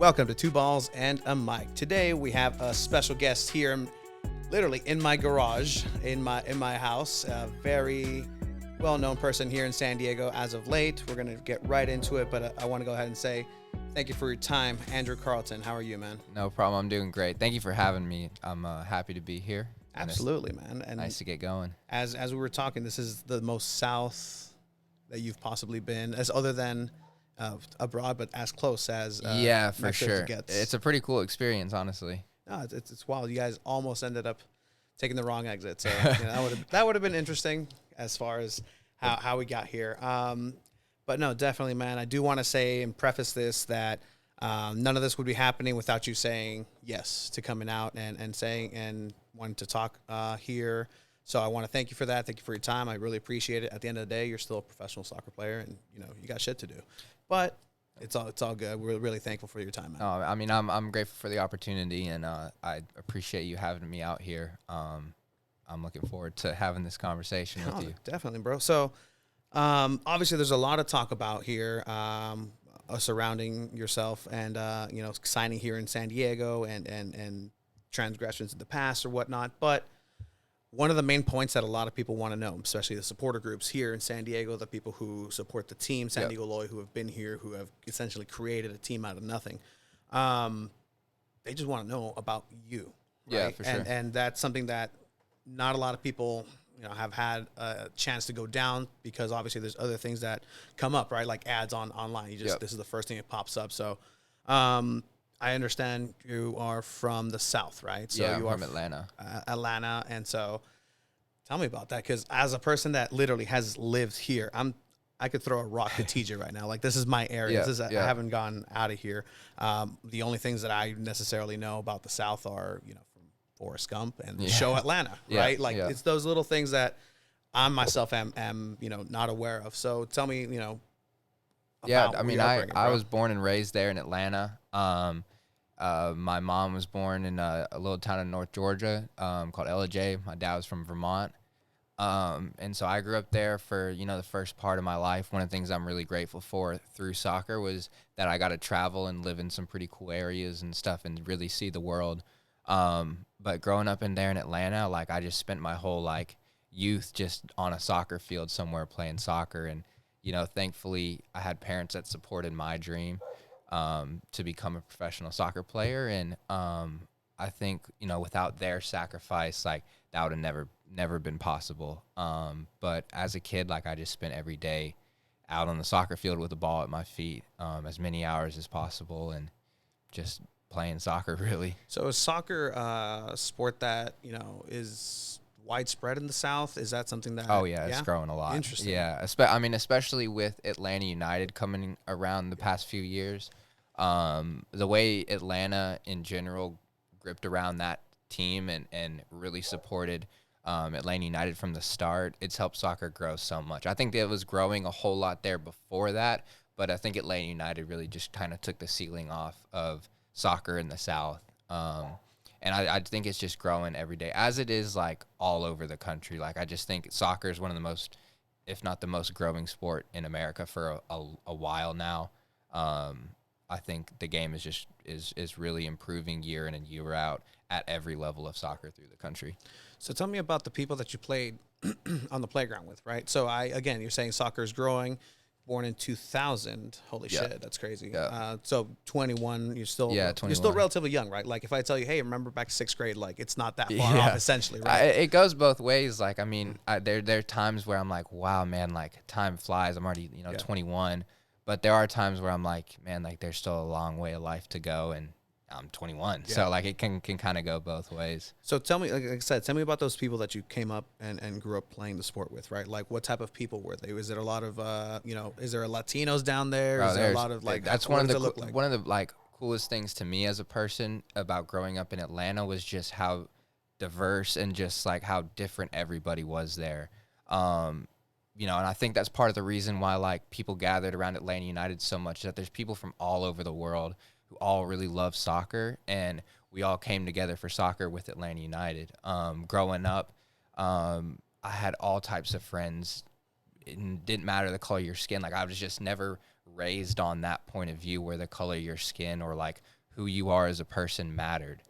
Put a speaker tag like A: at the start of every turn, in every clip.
A: Welcome to Two Balls and a Mic. Today we have a special guest here, literally in my garage, in my house. A very well-known person here in San Diego as of late. We're gonna get right into it, but I want to go ahead and say thank you for your time, Andrew Carleton. How are you, man?
B: No problem. I'm doing great. Thank you for having me. I'm happy to be here.
A: Absolutely, man. And
B: nice to get going.
A: As we were talking, this is the most south that you've possibly been, as other than abroad, but as close as
B: yeah, for
A: Mexico
B: sure.
A: gets.
B: It's a pretty cool experience, honestly.
A: No, it's wild. You guys almost ended up taking the wrong exit, so that would have been interesting as far as how we got here. But no, definitely, man. I do want to say and preface this that none of this would be happening without you saying yes to coming out and saying and wanting to talk here. So I want to thank you for that. Thank you for your time. I really appreciate it. At the end of the day, you're still a professional soccer player, and you got shit to do. But it's all good. We're really thankful for your time, man.
B: I mean, I'm grateful for the opportunity, and I appreciate you having me out here. I'm looking forward to having this conversation with you.
A: Definitely, bro. So obviously, there's a lot of talk about here surrounding yourself and signing here in San Diego and transgressions in the past or whatnot. But one of the main points that a lot of people want to know, especially the supporter groups here in San Diego, the people who support the team, San Diego Loy, who have been here, who have essentially created a team out of nothing, they just want to know about you. Right?
B: Yeah, for sure.
A: And that's something that not a lot of people have had a chance to go down, because obviously there's other things that come up, right? Like ads online. This is the first thing that pops up. So I understand you are from the South, right? So
B: yeah,
A: you
B: I'm
A: are
B: from Atlanta.
A: Atlanta. And so tell me about that, because as a person that literally has lived here, I could throw a rock to TJ right now. Like, this is my area. I haven't gone out of here. The only things that I necessarily know about the South are, from Forrest Gump and the show Atlanta, right? It's those little things that I myself am not aware of. So tell me,
B: Yeah, I mean, I was born and raised there in Atlanta. My mom was born in a little town in North Georgia called LJ. My dad was from Vermont. And so I grew up there for, the first part of my life. One of the things I'm really grateful for through soccer was that I got to travel and live in some pretty cool areas and stuff and really see the world. But growing up in Atlanta, I just spent my whole youth just on a soccer field somewhere playing soccer. And, thankfully I had parents that supported my dream to become a professional soccer player. And I think, without their sacrifice, that would have never been possible. But as a kid, I just spent every day out on the soccer field with the ball at my feet, as many hours as possible, and just playing soccer, really. So
A: is soccer a sport that, is widespread in the South? Is that something that...
B: Oh, yeah, it's growing a lot.
A: Interesting.
B: Yeah, especially with Atlanta United coming around the past few years. The way Atlanta in general gripped around that team and really supported Atlanta United from the start, it's helped soccer grow so much. I think it was growing a whole lot there before that, but I think Atlanta United really just kind of took the ceiling off of soccer in the South. And I think it's just growing every day, as it is all over the country. I just think soccer is one of the most, if not the most growing sport in America for a while now. I think the game is really improving year in and year out at every level of soccer through the country.
A: So tell me about the people that you played on the playground with, right? So again, you're saying soccer is growing. Born in 2000. Holy shit, that's crazy. Yeah. So 21, you're still 21. You're still relatively young, right? If I tell you, hey, remember back to 6th grade, it's not that far off, essentially, right?
B: It goes both ways. I mean, there are times where I'm wow, man, time flies. I'm already 21, but there are times where I'm man, there's still a long way of life to go, and I'm 21. Yeah. So it can kind of go both ways.
A: So tell me, like I said, tell me about those people that you came up and grew up playing the sport with, right? What type of people were they? Was it a lot of, is there Latinos down there? Is there a lot of
B: that's one of the coolest things to me as a person about growing up in Atlanta was just how diverse and just how different everybody was there. And I think that's part of the reason why people gathered around Atlanta United so much, that there's people from all over the world who all really love soccer, and we all came together for soccer with Atlanta United. Growing up, I had all types of friends. It didn't matter the color of your skin. I was just never raised on that point of view where the color of your skin or like who you are as a person mattered.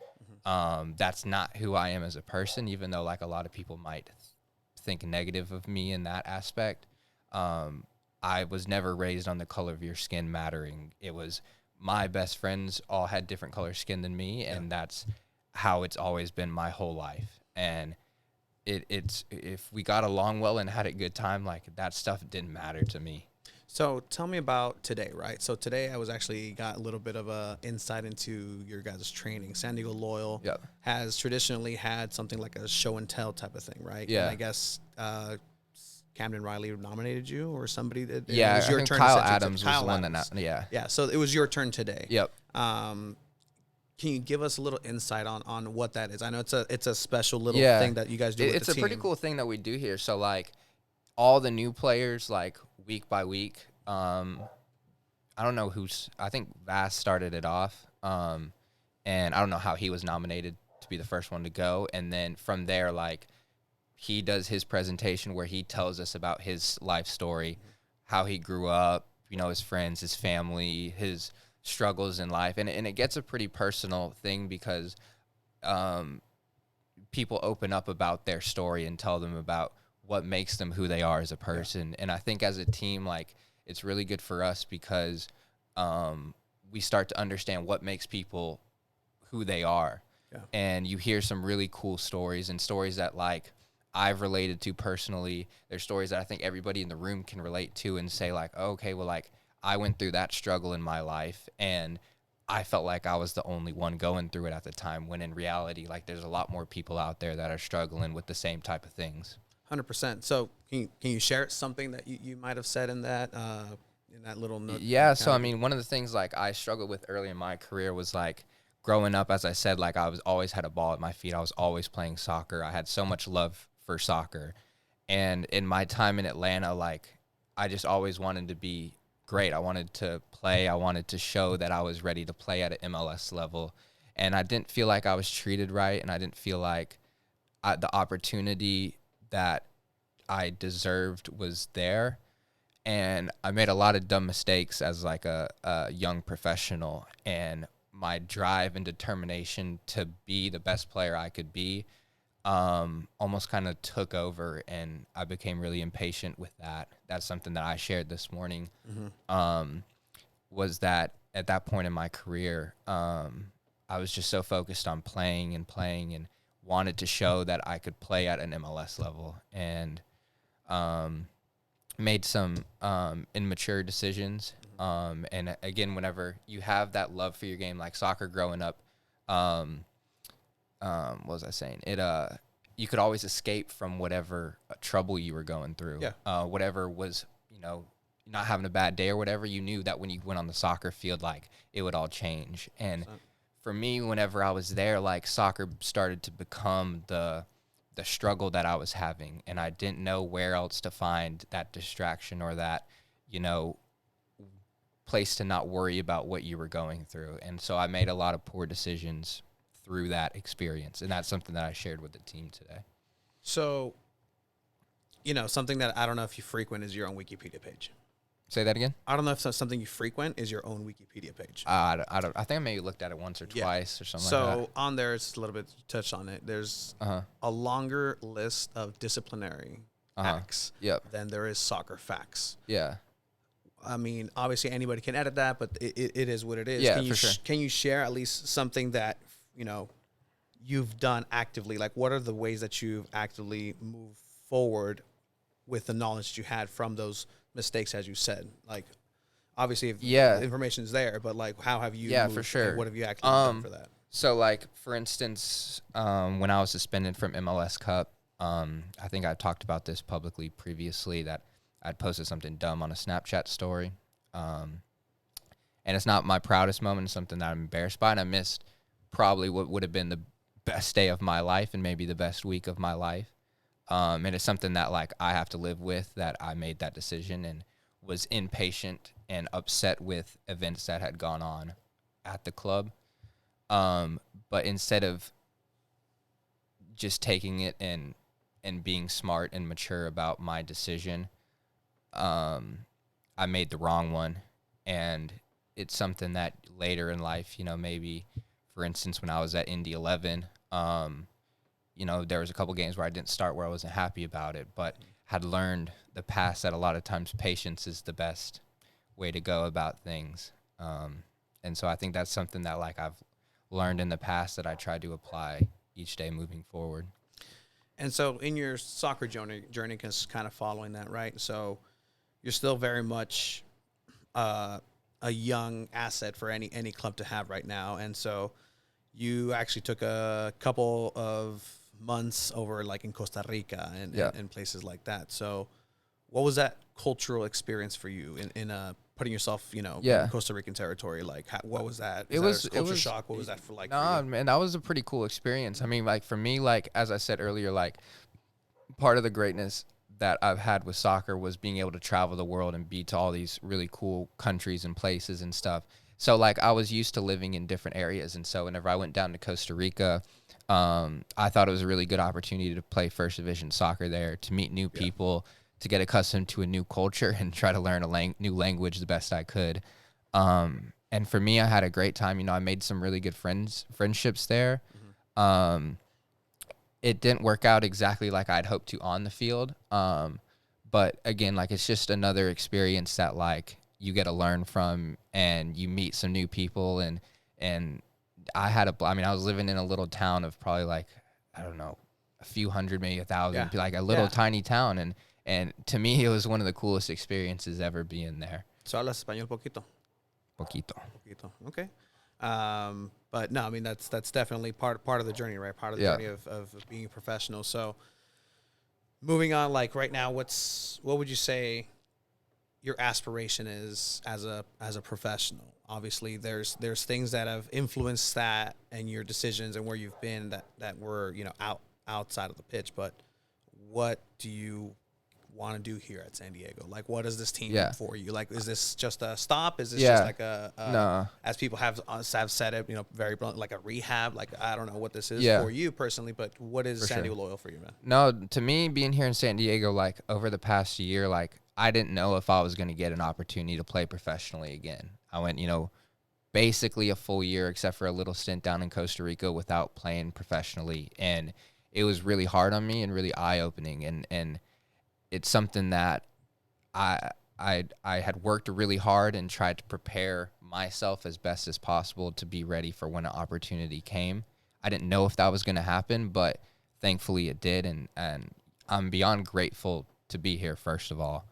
B: That's not who I am as a person, even though like a lot of people might think negative of me in that aspect. I was never raised on the color of your skin mattering. It was my best friends all had different color skin than me, and that's how it's always been my whole life. And it's if we got along well and had a good time, like that stuff didn't matter to me.
A: So tell me about today, right? So today I was actually got a little bit of a insight into your guys' training. San Diego Loyal has traditionally had something like a show and tell type of thing, right?
B: Yeah.
A: And I guess Camden Riley nominated you or somebody. It
B: was your turn. Kyle Adams was the one that.
A: Yeah. So it was your turn today.
B: Yep.
A: Can you give us a little insight on what that is? I know it's a special little thing that you guys do.
B: It's a pretty cool thing that we do here. So like all the new players, like week by week. I don't know I think Vass started it off. And I don't know how he was nominated to be the first one to go. And then from there, like he does his presentation where he tells us about his life story, how he grew up, you know, his friends, his family, his struggles in life. And it gets a pretty personal thing because, people open up about their story and tell them about what makes them who they are as a person. Yeah. And I think as a team, like, it's really good for us because we start to understand what makes people who they are. Yeah. And you hear some really cool stories and stories that, like, I've related to personally. There's stories that I think everybody in the room can relate to and say, like, oh, okay, well, like, I went through that struggle in my life, and I felt like I was the only one going through it at the time, when in reality, like, there's a lot more people out there that are struggling with the same type of things.
A: 100%. So can you share something that you might have said in that little note?
B: Yeah. So, I mean, one of the things like I struggled with early in my career was like growing up, as I said, like I was always had a ball at my feet. I was always playing soccer. I had so much love for soccer. And in my time in Atlanta, like I just always wanted to be great. I wanted to play. I wanted to show that I was ready to play at an MLS level. And I didn't feel like I was treated right. And I didn't feel like the opportunity that I deserved was there. And I made a lot of dumb mistakes as like a young professional, and my drive and determination to be the best player I could be almost kind of took over, and I became really impatient with that. That's something that I shared this morning. Was that at that point in my career, I was just so focused on playing and wanted to show that I could play at an MLS level, and made some immature decisions. And again, whenever you have that love for your game, like soccer growing up, what was I saying? You could always escape from whatever trouble you were going through. Yeah. Whatever was, not having a bad day or whatever, you knew that when you went on the soccer field, like it would all change. And for me, whenever I was there, like soccer started to become the struggle that I was having, and I didn't know where else to find that distraction or that, place to not worry about what you were going through. And so I made a lot of poor decisions through that experience, and that's something that I shared with the team today.
A: So, something that I don't know if you frequent is your own Wikipedia page.
B: Say that again?
A: I don't know if something you frequent is your own Wikipedia page.
B: I think I maybe looked at it once or twice or something like that.
A: So on there, it's a little bit, you touched on it. There's a longer list of disciplinary acts than there is soccer facts.
B: Yeah.
A: I mean, obviously anybody can edit that, but it is what it is.
B: Yeah, for sure.
A: Can you share at least something that, you've done actively? Like, what are the ways that you've actively moved forward with the knowledge that you had from those mistakes, as you said? Like, obviously, if the information's there, but like, how have you moved,
B: for sure.
A: What have you actually done for that?
B: So, like, for instance, when I was suspended from MLS Cup, I think I talked about this publicly previously, that I'd posted something dumb on a Snapchat story. And it's not my proudest moment. It's something that I'm embarrassed by, and I missed probably what would have been the best day of my life and maybe the best week of my life. And it's something that, like, I have to live with, that I made that decision and was impatient and upset with events that had gone on at the club. But instead of just taking it and being smart and mature about my decision, I made the wrong one. And it's something that later in life, maybe, for instance, when I was at Indy 11, there was a couple games where I didn't start where I wasn't happy about it, but had learned the past that a lot of times patience is the best way to go about things. And so I think that's something that like I've learned in the past that I try to apply each day moving forward.
A: And so in your soccer journey is kind of following that, right? So you're still very much a young asset for any club to have right now. And so you actually took a couple of months over like in Costa Rica and places like that. So what was that cultural experience for you in putting yourself, in Costa Rican territory? Like, what was that?
B: It was
A: culture shock. What was that for like?
B: Nah, for you? Man, that was a pretty cool experience. I mean, like for me, like as I said earlier, like part of the greatness that I've had with soccer was being able to travel the world and be to all these really cool countries and places and stuff. So like I was used to living in different areas, and so whenever I went down to Costa Rica, I thought it was a really good opportunity to play first division soccer there, to meet new people, to get accustomed to a new culture and try to learn a new language the best I could. And for me, I had a great time. I made some really good friendships there. Mm-hmm. It didn't work out exactly like I'd hoped to on the field. But again, like it's just another experience that like you get to learn from, and you meet some new people. And I was living in a little town of probably like, I don't know, a few hundred, maybe 1,000, like a little tiny town. And to me, it was one of the coolest experiences ever being there.
A: So hablas español poquito?
B: Poquito.
A: Okay. But no, I mean, that's definitely part of the journey, right? Part of the journey of being a professional. So moving on, like right now, what would you say your aspiration is as a professional? Obviously there's things that have influenced that and your decisions and where you've been that were, outside of the pitch, but what do you want to do here at San Diego? Like, what is this team for you? Like, is this just a stop? Is this just like no, as people have said it, very blunt, like a rehab? Like, I don't know what this is for you personally, but what is San Diego Loyal for you, man?
B: No, to me, being here in San Diego, like over the past year, like I didn't know if I was going to get an opportunity to play professionally again. I went, basically a full year, except for a little stint down in Costa Rica, without playing professionally. And it was really hard on me and really eye-opening. And it's something that I had worked really hard and tried to prepare myself as best as possible to be ready for when an opportunity came. I didn't know if that was going to happen, but thankfully it did. And I'm beyond grateful to be here, first of all.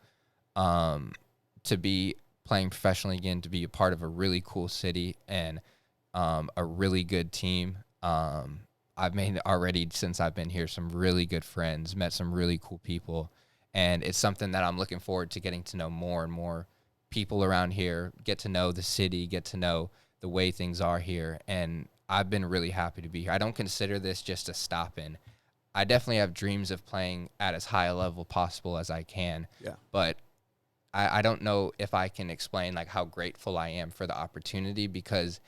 B: To be playing professionally again, to be a part of a really cool city and a really good team. I've made already, since I've been here, some really good friends, met some really cool people, and it's something that I'm looking forward to getting to know more and more people around here, get to know the city, get to know the way things are here, and I've been really happy to be here. I don't consider this just a stop-in. I definitely have dreams of playing at as high a level possible as I can, but I don't know if I can explain like how grateful I am for the opportunity, because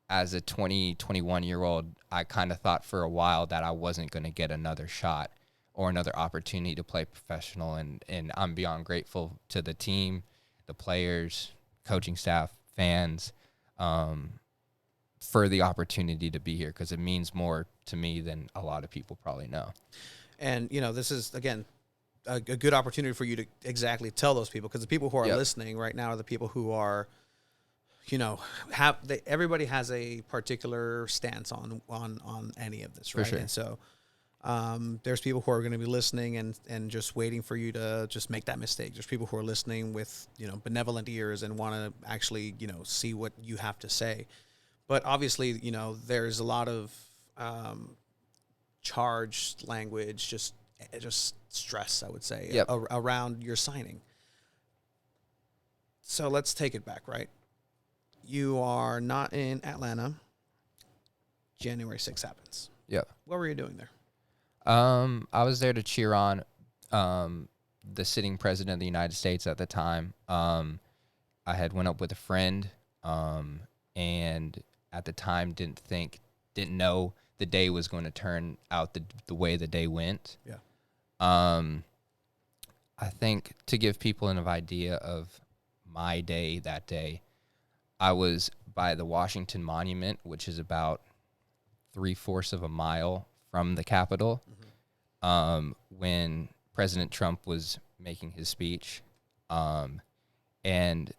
B: as a 21-year-old, I kind of thought for a while that I wasn't going to get another shot or another opportunity to play professional. And I'm beyond grateful to the team, the players, coaching staff, fans, for the opportunity to be here, because it means more to me than a lot of people probably know.
A: And, this is, again, a good opportunity for you to exactly tell those people, because the people who are listening right now are the people who are, everybody has a particular stance on any of this, right?
B: For sure.
A: And so there's people who are going to be listening and just waiting for you to just make that mistake. There's people who are listening with, benevolent ears and want to actually, see what you have to say. But obviously, there's a lot of charged language, just stress, I would say, around your signing. So let's take it back, right? You are not in Atlanta. January 6th happens.
B: Yeah.
A: What were you doing there?
B: I was there to cheer on the sitting president of the United States at the time. I had went up with a friend, and at the time didn't know the day was going to turn out the way the day went.
A: Yeah.
B: I think to give people an idea of my day that day, I was by the Washington Monument, which is about 3/4 of a mile from the Capitol, when President Trump was making his speech. And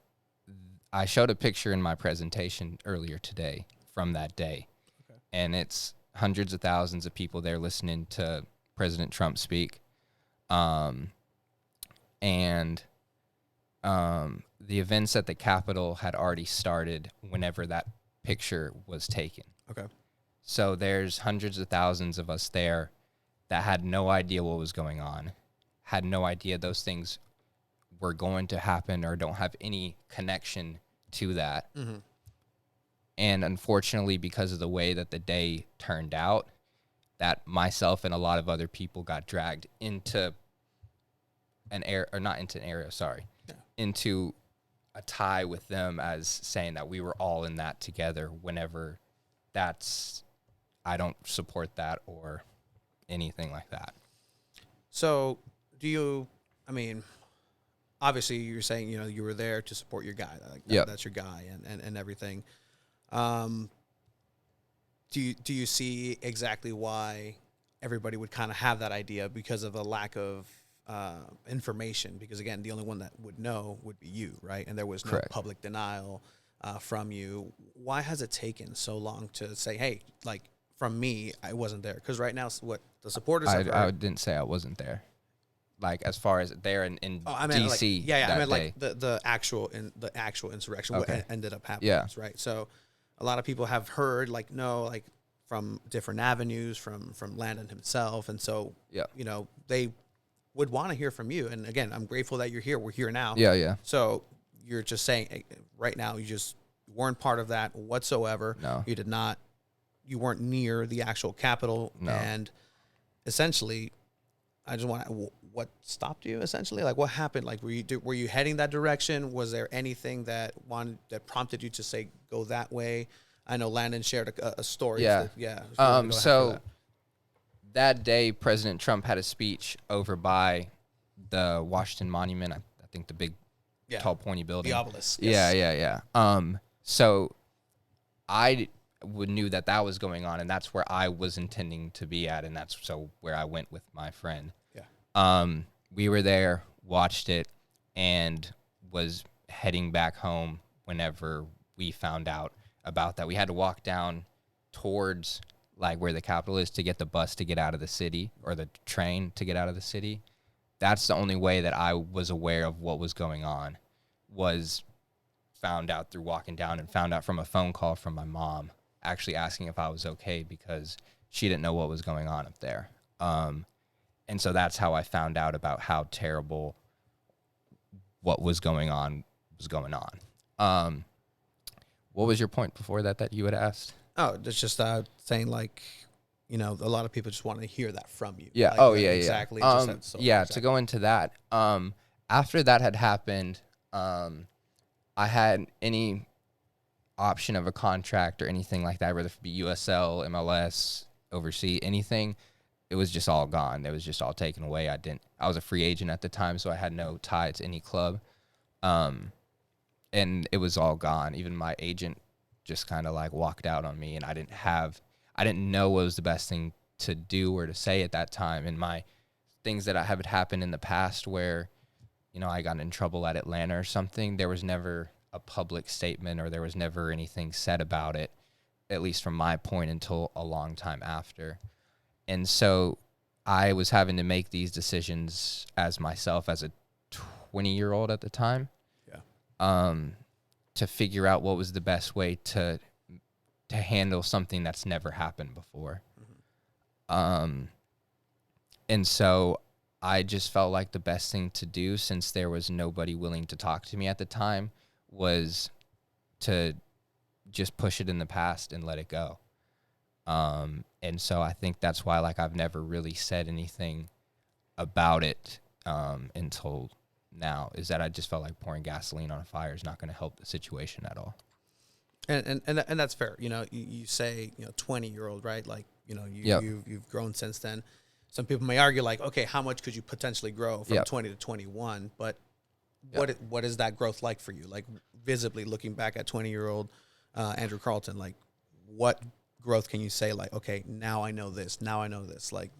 B: I showed a picture in my presentation earlier today from that day. Okay. And it's hundreds of thousands of people there listening to President Trump speak. The events at the Capitol had already started whenever that picture was taken.
A: Okay.
B: So there's hundreds of thousands of us there that had no idea what was going on, had no idea those things were going to happen or don't have any connection to that. Mm-hmm. And unfortunately, because of the way that the day turned out, that myself and a lot of other people got dragged into into a tie with them, as saying that we were all in that together, whenever I don't support that or anything like that.
A: So obviously you're saying, you were there to support your guy. That's your guy and everything. Do you see exactly why everybody would kind of have that idea? Because of a lack of information, because again, the only one that would know would be you, right? And there was no
B: Correct.
A: public denial from you. Why has it taken so long to say, hey, like from me, I wasn't there? Because right now, what the supporters have heard,
B: I didn't say I wasn't there. Like, as far as there in DC,
A: I meant like the actual insurrection, okay. What ended up happening, right? So a lot of people have heard from different avenues, from Landon himself, and so they would want to hear from you. And again, I'm grateful that you're here. We're here now.
B: Yeah.
A: So you're just saying right now, you just weren't part of that whatsoever.
B: No.
A: You weren't near the actual Capitol.
B: No.
A: And essentially, I just want to, what stopped you essentially? Like, what happened? Like, were you heading that direction? Was there anything that prompted you to say, go that way? I know Landon shared a story.
B: So that day, President Trump had a speech over by the Washington Monument. I think the big, tall, pointy building.
A: The obelisk. Yes.
B: Yeah. So I knew that was going on, and that's where I was intending to be at, and that's where I went with my friend.
A: Yeah.
B: We were there, watched it, and was heading back home whenever we found out about that. We had to walk down towards where the Capitol is to get the bus to get out of the city, or the train to get out of the city. That's the only way that I was aware of what was going on, was found out through walking down, and found out from a phone call from my mom actually asking if I was okay, because she didn't know what was going on up there. And so that's how I found out about how terrible what was going on. What was your point before that you had asked?
A: Oh, it's just saying a lot of people just want to hear that from you.
B: Yeah.
A: Exactly.
B: To go into that. After that had happened, I had any option of a contract or anything like that, whether it be USL, MLS, overseas, anything. It was just all gone. It was just all taken away. I was a free agent at the time, so I had no tie to any club. And it was all gone. Even my agent just kind of walked out on me, and I didn't know what was the best thing to do or to say at that time. And my things that have happened in the past where, I got in trouble at Atlanta or something, there was never a public statement, or there was never anything said about it, at least from my point, until a long time after. And so I was having to make these decisions as myself, as a 20-year-old at the time. To figure out what was the best way to handle something that's never happened before. Mm-hmm. And so I just felt like the best thing to do, since there was nobody willing to talk to me at the time, was to just push it in the past and let it go. And so I think that's why I've never really said anything about it until now, is that I just felt like pouring gasoline on a fire is not going to help the situation at all.
A: And that's fair. You say 20-year-old, right? You've grown since then. Some people may argue okay, how much could you potentially grow from 20 to 21? But what is that growth like for you? Like visibly looking back at 20-year-old Andrew Carleton, like what growth can you say? Like, okay, now I know this. Now I know this. Like,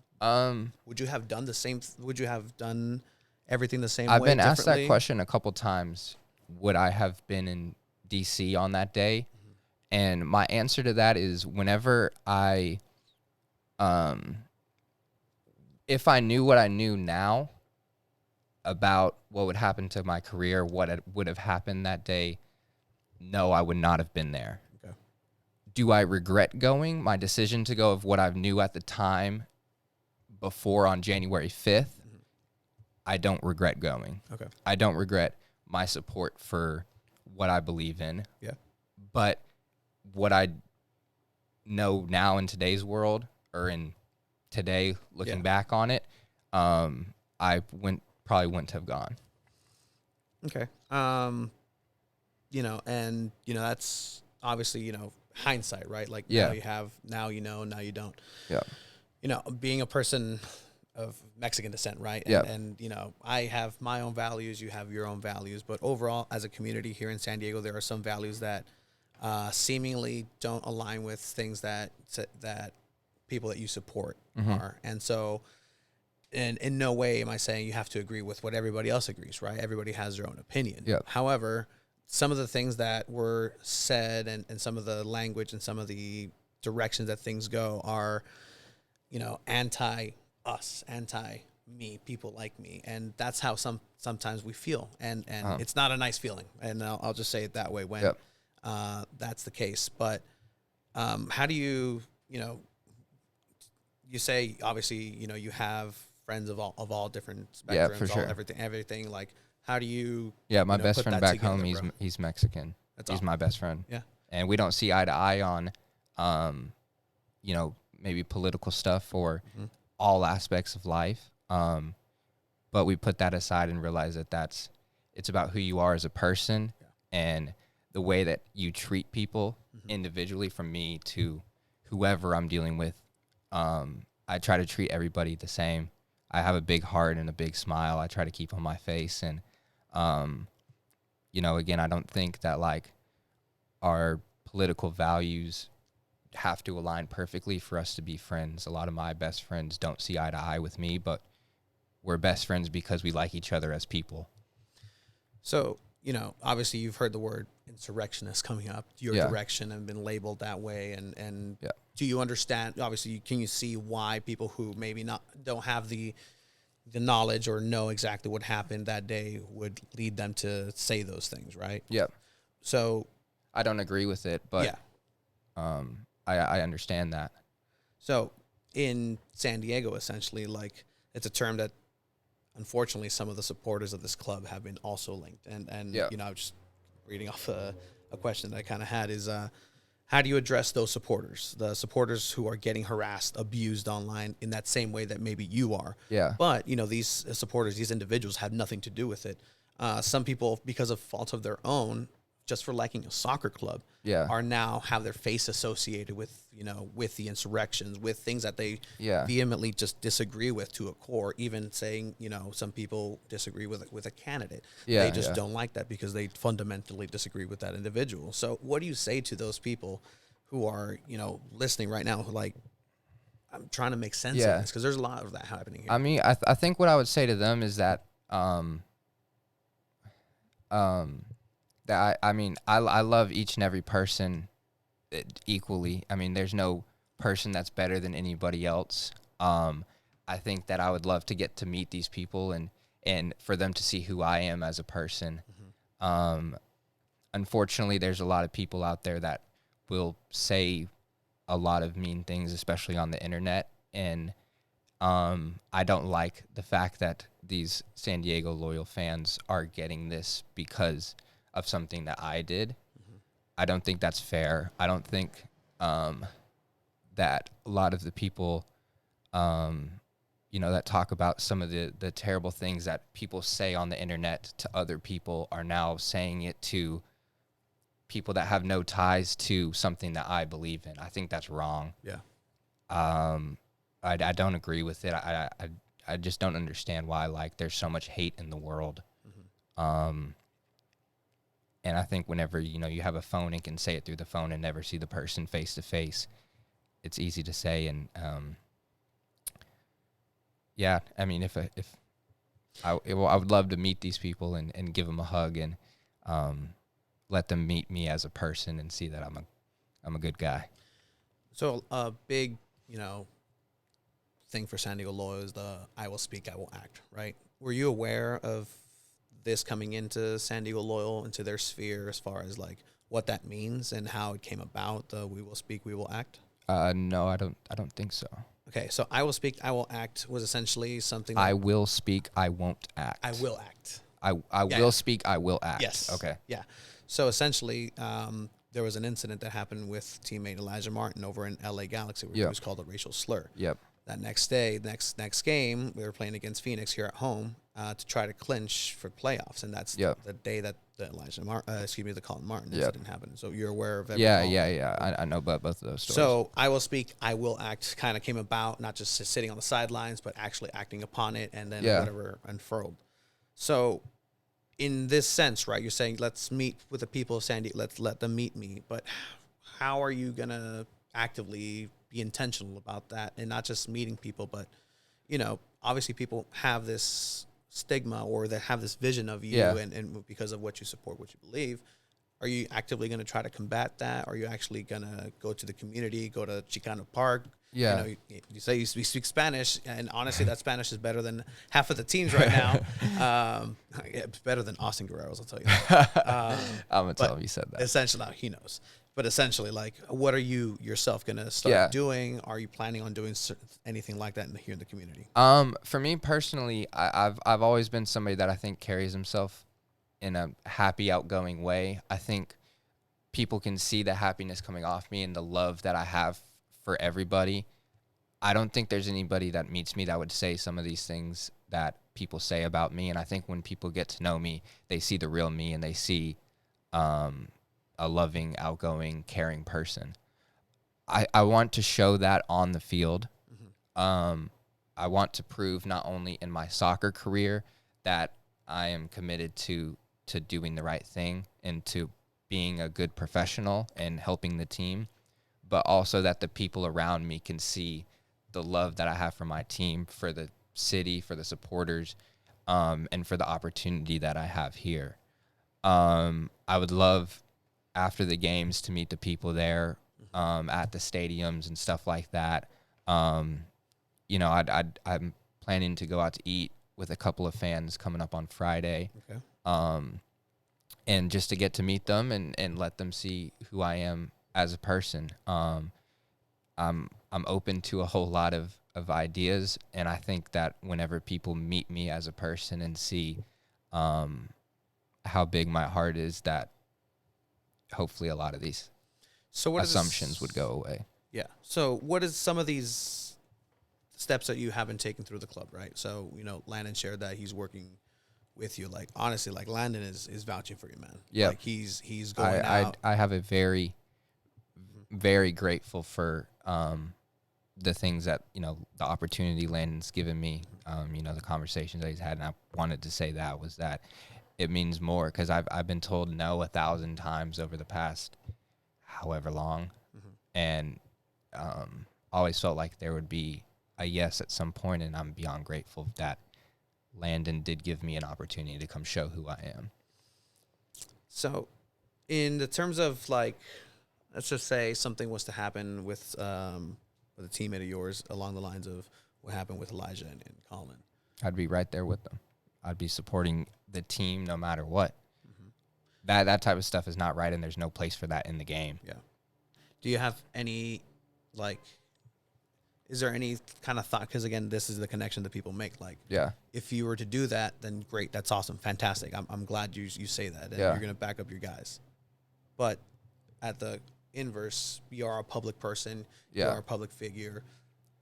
A: would you have done the same? Would you have done everything the same way?
B: I've been asked that question a couple times. Would I have been in DC on that day? Mm-hmm. And my answer to that is whenever if I knew what I knew now about what would happen to my career, would have happened that day, no, I would not have been there. Okay. Do I regret going? My decision to go of what I knew at the time before on January 5th, mm-hmm. I don't regret going. Okay. I don't regret my support for what I believe in. Yeah. But what I know now in today's world, or in today looking back on it, I probably wouldn't have gone.
A: Okay. And that's obviously, hindsight, right? Like now you have, now now you don't. Yeah. Being a person of Mexican descent, right? And I have my own values, you have your own values, but overall as a community here in San Diego, there are some values that seemingly don't align with things that people that you support mm-hmm. are. And so in no way am I saying you have to agree with what everybody else agrees, right? Everybody has their own opinion. Yep. However, some of the things that were said and some of the language and some of the directions that things go are, anti-us, anti-me, people like me. And that's how sometimes we feel. And it's not a nice feeling. And I'll just say it that way when that's the case. But how do you say, obviously, you have friends of all different spectrums, yeah, for sure. everything. Like, how do you? Yeah,
B: my best friend back home, he's Mexican. He's my best friend. Yeah, and we don't see eye to eye on, maybe political stuff or mm-hmm. all aspects of life. But we put that aside and realize that it's about who you are as a person and the way that you treat people mm-hmm. individually, from me to whoever I'm dealing with. I try to treat everybody the same. I have a big heart and a big smile I try to keep on my face. And, again, I don't think that, like, our political values have to align perfectly for us to be friends. A lot of my best friends don't see eye to eye with me, but we're best friends because we like each other as people.
A: So, obviously you've heard the word insurrectionist coming up, your direction, and been labeled that way. And do you understand, obviously, can you see why people who maybe don't have the knowledge or know exactly what happened that day would lead them to say those things, right? Yeah. So
B: I don't agree with it, but I understand that.
A: So in San Diego, essentially, like, it's a term that unfortunately some of the supporters of this club have been also linked. And I'm just reading off a question that I kind of had is, how do you address those supporters, the supporters who are getting harassed, abused online in that same way that maybe you are? Yeah. But, these supporters, these individuals have nothing to do with it. Some people, because of fault of their own, just for liking a soccer club, are now have their face associated with, with the insurrections, with things that they vehemently just disagree with to a core, even saying, some people disagree with a candidate. They just don't like that because they fundamentally disagree with that individual. So what do you say to those people who are, listening right now, who like, I'm trying to make sense of this because there's a lot of that happening here.
B: I mean, I think what I would say to them is that, I love each and every person equally. I mean, there's no person that's better than anybody else. I think that I would love to get to meet these people and for them to see who I am as a person. Mm-hmm. Unfortunately, there's a lot of people out there that will say a lot of mean things, especially on the internet. And I don't like the fact that these San Diego loyal fans are getting this because of something that I did. Mm-hmm. I don't think that's fair. I don't think that a lot of the people, that talk about some of the terrible things that people say on the internet to other people are now saying it to people that have no ties to something that I believe in. I think that's wrong. Yeah. I don't agree with it. I just don't understand why, like, there's so much hate in the world. And I think whenever, you have a phone and can say it through the phone and never see the person face to face, it's easy to say. And, yeah, I mean, I would love to meet these people and give them a hug and, let them meet me as a person and see that I'm a good guy.
A: So a big, thing for San Diego Loyal is the I will speak, I will act, right? Were you aware of this coming into San Diego Loyal, into their sphere, as far as like what that means and how it came about, the we will speak, we will act?
B: No, I don't think so.
A: Okay, so I will speak, I will act was essentially something
B: I will speak, I won't act.
A: I will act.
B: I will speak, I will act.
A: Yes.
B: Okay.
A: Yeah. So essentially, there was an incident that happened with teammate Elijah Martin over in LA Galaxy where he was called a racial slur.
B: Yep.
A: That next day, next game, we were playing against Phoenix here at home to try to clinch for playoffs, and that's the day that the Carleton Martin incident happened. So you're aware of everything.
B: Yeah. I know about both of those stories.
A: So I will speak, I will act kind of came about, not just sitting on the sidelines, but actually acting upon it, and then whatever unfurled. So in this sense, right, you're saying let's meet with the people of San Diego, let's let them meet me, but how are you going to actively be intentional about that, and not just meeting people, but obviously people have this stigma or they have this vision of you and because of what you support, what you believe. Are you actively going to try to combat that? Are you actually going to go to the community, go to Chicano Park?
B: Yeah.
A: You say you speak Spanish, and honestly, that Spanish is better than half of the teams right now. It's better than Austin Guerrero's, I'll tell you that.
B: I'm going to tell him you said that.
A: Essentially, he knows. But essentially, like, what are you yourself going to start doing? Are you planning on doing anything like that here in the community?
B: For me personally, I've always been somebody that I think carries himself in a happy, outgoing way. I think people can see the happiness coming off me and the love that I have for everybody. I don't think there's anybody that meets me that would say some of these things that people say about me. And I think when people get to know me, they see the real me and they see a loving, outgoing, caring person. I want to show that on the field. Mm-hmm. I want to prove not only in my soccer career that I am committed to doing the right thing and to being a good professional and helping the team, but also that the people around me can see the love that I have for my team, for the city, for the supporters, and for the opportunity that I have here. I would love after the games to meet the people there at the stadiums and stuff like that. I'm planning to go out to eat with a couple of fans coming up on Friday. Okay. And just to get to meet them and let them see who I am as a person. I'm open to a whole lot of ideas, and I think that whenever people meet me as a person and see how big my heart is, that hopefully a lot of these assumptions would go away. Yeah.
A: So what is some of these steps that you haven't taken through the club, right? So, Landon shared that he's working with you. Like, honestly, like, Landon is vouching for you, man.
B: Yeah.
A: Like, he's going out.
B: I have a very, very grateful for the things that, the opportunity Landon's given me, the conversations that he's had. And I wanted to say that was that it means more because I've been told no 1,000 times over the past however long. Mm-hmm. And always felt like there would be a yes at some point, and I'm beyond grateful that Landon did give me an opportunity to come show who I am.
A: So in the terms of, like, let's just say something was to happen with a teammate of yours along the lines of what happened with Elijah and Colin.
B: I'd be right there with them. I'd be supporting the team no matter what. Mm-hmm. That type of stuff is not right, and there's no place for that in the game.
A: Yeah. Do you have any, like, is there any kind of thought? Because, again, this is the connection that people make. Like, if you were to do that, then great. That's awesome. Fantastic. I'm glad you say that. And you're going to back up your guys. But at the inverse, you are a public person. You are a public figure.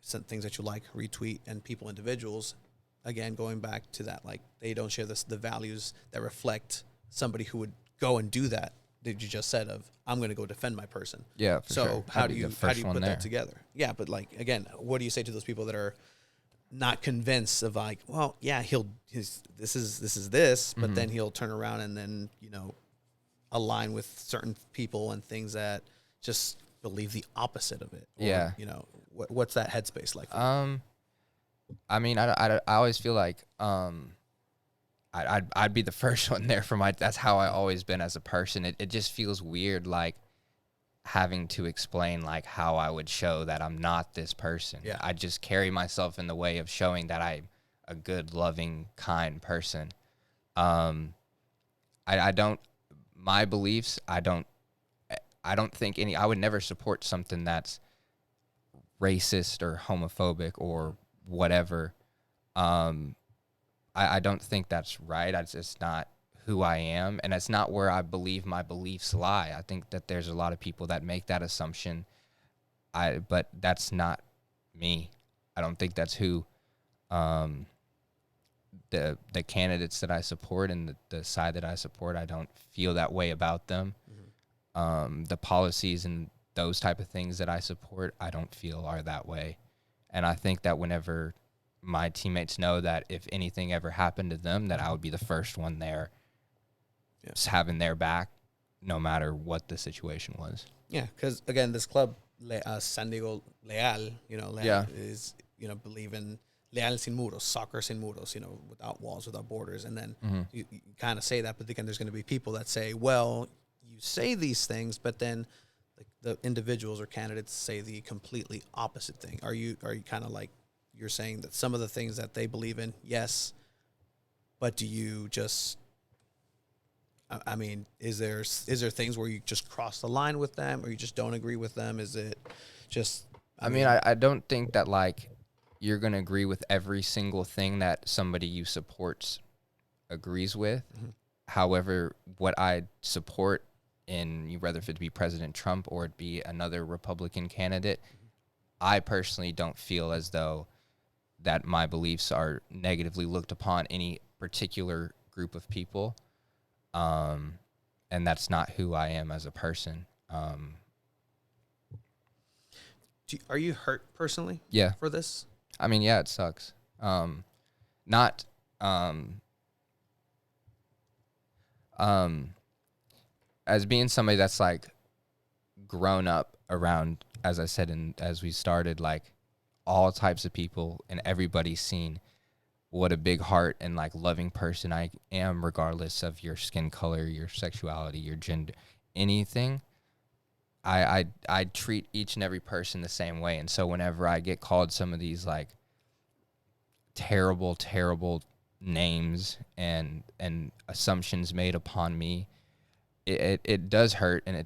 A: Some things that you like, retweet, and individuals, again, going back to that, like, they don't share the values that reflect somebody who would go and do that you just said of, I'm going to go defend my person.
B: Yeah, for
A: so
B: sure.
A: how do you put that together? Yeah, but, like, again, what do you say to those people that are not convinced of like, well, yeah, this is this, but then he'll turn around and then, align with certain people and things that just believe the opposite of it. Or, what's that headspace like?
B: I mean, I always feel like, I'd be the first one there that's how I always been as a person. It just feels weird, like having to explain like how I would show that I'm not this person.
A: Yeah.
B: I just carry myself in the way of showing that I'm a good, loving, kind person. I don't, my beliefs, I don't think I would never support something that's racist or homophobic or whatever. I don't think that's right. It's just not who I am, and it's not where I believe my beliefs lie. I think that there's a lot of people that make that assumption. But that's not me. I don't think that's who the candidates that I support and the side that I support, I don't feel that way about them. The policies and those type of things that I support, I don't feel are that way. And I think that whenever my teammates know that if anything ever happened to them, that I would be the first one there, just having their back, no matter what the situation was.
A: Yeah, because again, this club, San Diego Leal, Leal is, believe in Leal sin muros, soccer sin muros, without walls, without borders. And then you kind of say that, but again, there's going to be people that say, well, you say these things, but then like the individuals or candidates say the completely opposite thing. Are you kind of like, you're saying that some of the things that they believe in, yes, but do you just, I mean, is there things where you just cross the line with them or you just don't agree with them? Is it just,
B: I mean, I don't think that like you're going to agree with every single thing that somebody you support agrees with. However, what I support in, whether if it be President Trump or it be another Republican candidate, I personally don't feel as though that my beliefs are negatively looked upon any particular group of people. And that's not who I am as a person.
A: Are you hurt personally?
B: Yeah.
A: For this?
B: I mean, yeah, it sucks. As being somebody that's like grown up around, as I said, and as we started, like all types of people and everybody's seen what a big heart and like loving person I am, regardless of your skin color, your sexuality, your gender, anything. I treat each and every person the same way. And so whenever I get called some of these like terrible names and assumptions made upon me, it does hurt, and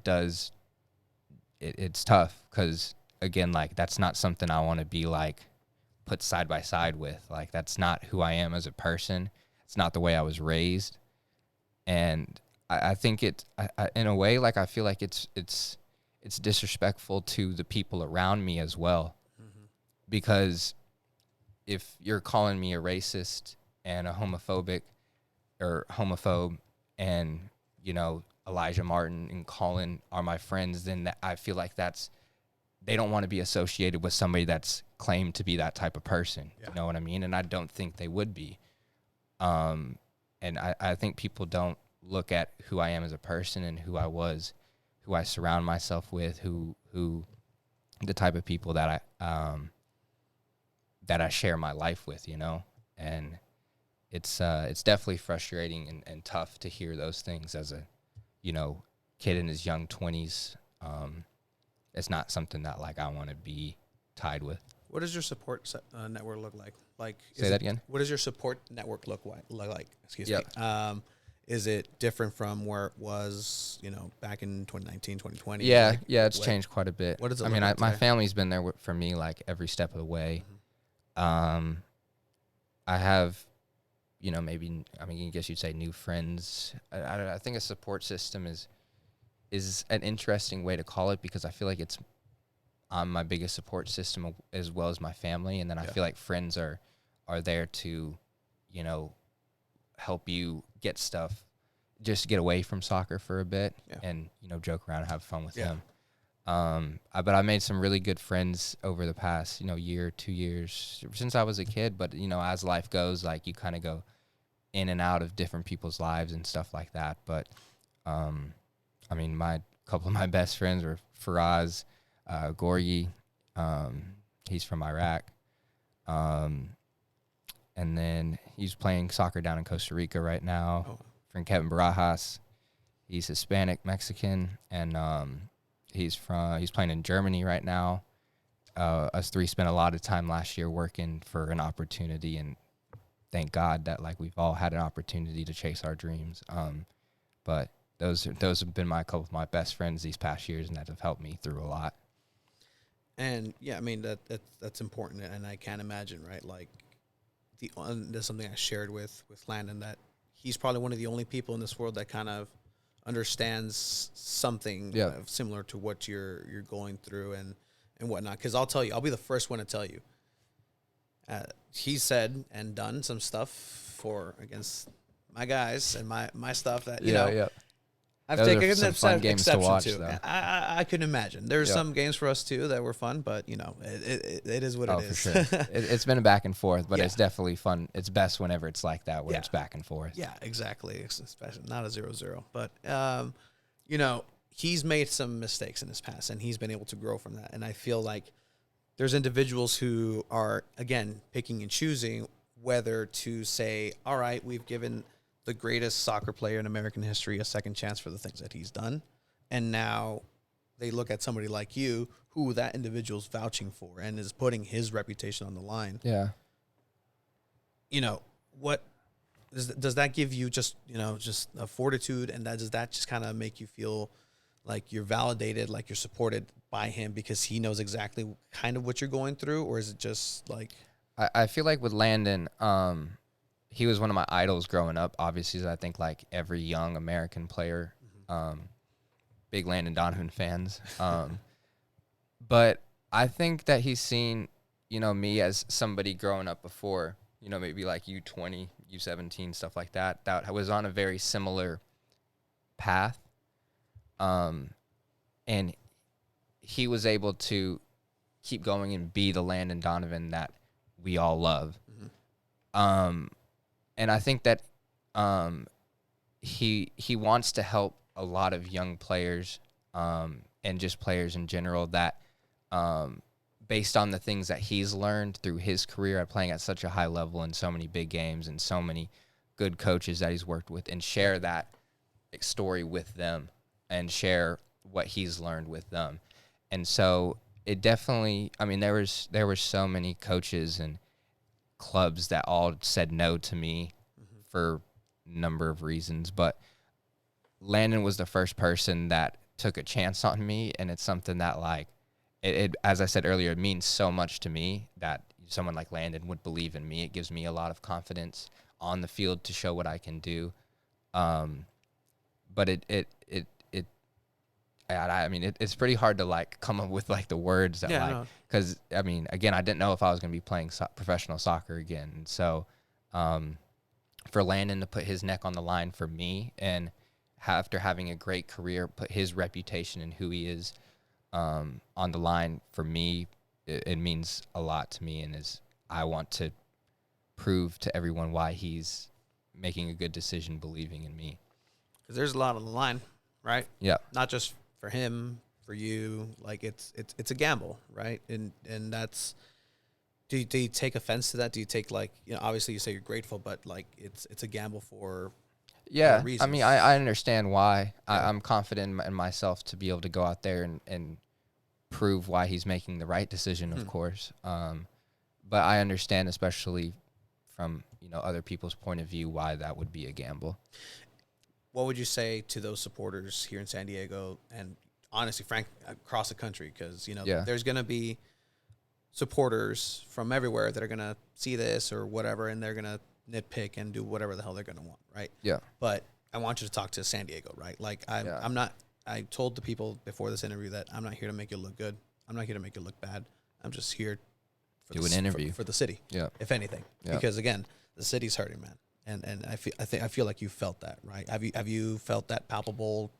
B: it's tough, because again, like that's not something I want to be like put side by side with. Like that's not who I am as a person. It's not the way I was raised. And I think I in a way, like I feel like it's disrespectful to the people around me as well. Because if you're calling me a racist and a homophobe and, Elijah Martin and Colin are my friends, then I feel like they don't want to be associated with somebody that's claimed to be that type of person. Yeah. You know what I mean? And I don't think they would be. And I think people don't look at who I am as a person and who I was, who I surround myself with, who the type of people that I share my life with, and it's definitely frustrating and tough to hear those things as a, kid in his young 20s. It's not something that like I want to be tied with.
A: What does your support network look like?
B: Say that again.
A: What does your support network look like? Excuse
B: me.
A: Is it different from where it was, back in 2019, 2020?
B: Yeah, it's changed quite a bit.
A: What does it
B: look like my family's been there for me like every step of the way. I have, maybe, I guess you'd say new friends. I think a support system is an interesting way to call it, because I feel like I'm my biggest support system as well as my family. And then I feel like friends are there to, help you get stuff, just get away from soccer for a bit and, joke around and have fun with them. But I made some really good friends over the past, year, 2 years since I was a kid. But, as life goes, like you kind of go in and out of different people's lives and stuff like that. But, I mean, my couple of my best friends were Faraz, Gorgi. He's from Iraq. And then he's playing soccer down in Costa Rica right now.
A: Oh.
B: Friend Kevin Barajas. He's Hispanic, Mexican, and he's playing in Germany right now. Us three spent a lot of time last year working for an opportunity, and thank God that like we've all had an opportunity to chase our dreams. But those have been a couple of my best friends these past years, and that have helped me through a lot.
A: And yeah, I mean that's important, and I can't imagine, right? Like there's something I shared with Landon, that he's probably one of the only people in this world that kind of understands something similar to what you're going through and whatnot. Because I'll tell you, I'll be the first one to tell you. He said and done some stuff against my guys and my stuff that you know. I've taken some fun games to watch. Though. I couldn't imagine. There's some games for us too that were fun, but it is what it is.
B: For sure. It's been a back and forth, but it's definitely fun. It's best whenever it's like that, where it's back and forth.
A: Yeah, exactly. Especially not a 0-0, but he's made some mistakes in his past, and he's been able to grow from that. And I feel like there's individuals who are again picking and choosing whether to say, all right, we've given the greatest soccer player in American history a second chance for the things that he's done. And now they look at somebody like you, who that individual's vouching for and is putting his reputation on the line.
B: Yeah.
A: What does that give you? Just a fortitude, and does that just kind of make you feel like you're validated, like you're supported by him because he knows exactly kind of what you're going through? Or is it just like,
B: I feel like with Landon, he was one of my idols growing up, obviously, I think like every young American player, big Landon Donovan fans. But I think that he's seen, me as somebody growing up before, maybe like U20, U17, stuff like that, that was on a very similar path. And he was able to keep going and be the Landon Donovan that we all love. And I think that he wants to help a lot of young players and just players in general that based on the things that he's learned through his career at playing at such a high level in so many big games and so many good coaches that he's worked with, and share that story with them and share what he's learned with them. And so it definitely, I mean, there were so many coaches and clubs that all said no to me for a number of reasons, but Landon was the first person that took a chance on me, and it's something that like it as I said earlier, it means so much to me that someone like Landon would believe in me. It gives me a lot of confidence on the field to show what I can do. But it's pretty hard to like come up with like the words that because I mean, again, I didn't know if I was going to be playing professional soccer again. And so for Landon to put his neck on the line for me, and after having a great career, put his reputation and who he is on the line for me, it means a lot to me, and I want to prove to everyone why he's making a good decision believing in me.
A: Because there's a lot on the line, right?
B: Yeah.
A: Not just for him, for you. Like it's a gamble, right? And that's. Do you take offense to that? Do you take obviously you say you're grateful, but like it's a gamble for.
B: Yeah, I mean, I understand why. Yeah. I'm confident in myself to be able to go out there and prove why he's making the right decision, of course. But I understand, especially from other people's point of view, why that would be a gamble.
A: What would you say to those supporters here in San Diego, and honestly, Frank, across the country? Because there's going to be supporters from everywhere that are going to see this or whatever, and they're going to nitpick and do whatever the hell they're going to want, right?
B: Yeah.
A: But I want you to talk to San Diego, right? Like I'm not. I told the people before this interview that I'm not here to make you look good. I'm not here to make you look bad. I'm just here
B: to do an interview
A: for the city.
B: Yeah.
A: If anything, because again, the city's hurting, man. And I feel like you felt that, right? Have you felt that palpable